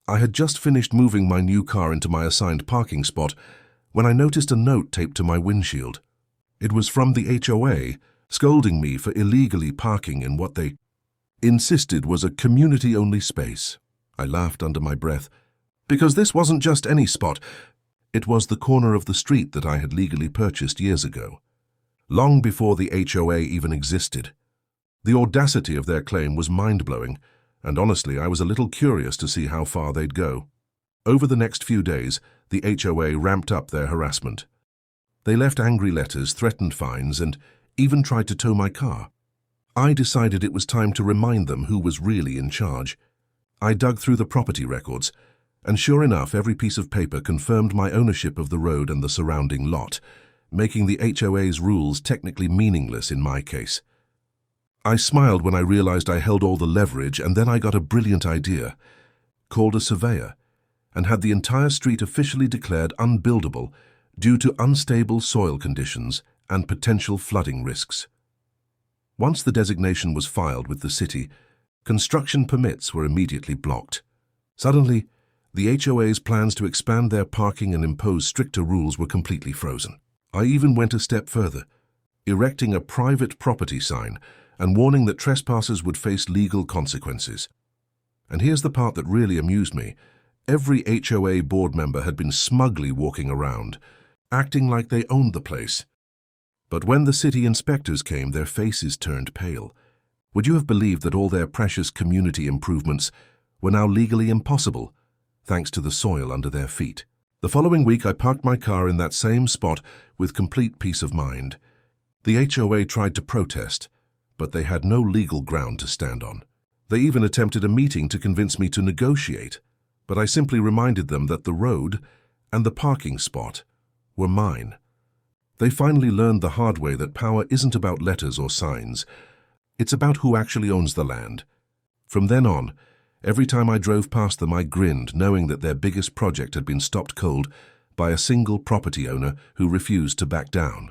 I had just finished moving my new car into my assigned parking spot when I noticed a note taped to my windshield. It was from the HOA, scolding me for illegally parking in what they insisted was a community-only space. I laughed under my breath, because this wasn't just any spot. It was the corner of the street that I had legally purchased years ago, long before the HOA even existed. The audacity of their claim was mind-blowing, and honestly, I was a little curious to see how far they'd go. Over the next few days, the HOA ramped up their harassment. They left angry letters, threatened fines, and even tried to tow my car. I decided it was time to remind them who was really in charge. I dug through the property records, and sure enough, every piece of paper confirmed my ownership of the road and the surrounding lot, making the HOA's rules technically meaningless in my case. I smiled when I realized I held all the leverage, and then I got a brilliant idea. Called a surveyor, and had the entire street officially declared unbuildable due to unstable soil conditions and potential flooding risks. Once the designation was filed with the city, construction permits were immediately blocked. Suddenly, the HOA's plans to expand their parking and impose stricter rules were completely frozen. I even went a step further, erecting a private property sign and warning that trespassers would face legal consequences. And here's the part that really amused me. Every HOA board member had been smugly walking around, acting like they owned the place. But when the city inspectors came, their faces turned pale. Would you have believed that all their precious community improvements were now legally impossible, thanks to the soil under their feet? The following week, I parked my car in that same spot with complete peace of mind. The HOA tried to protest, but they had no legal ground to stand on. They even attempted a meeting to convince me to negotiate, but I simply reminded them that the road and the parking spot were mine. They finally learned the hard way that power isn't about letters or signs. It's about who actually owns the land. From then on, every time I drove past them, I grinned, knowing that their biggest project had been stopped cold by a single property owner who refused to back down.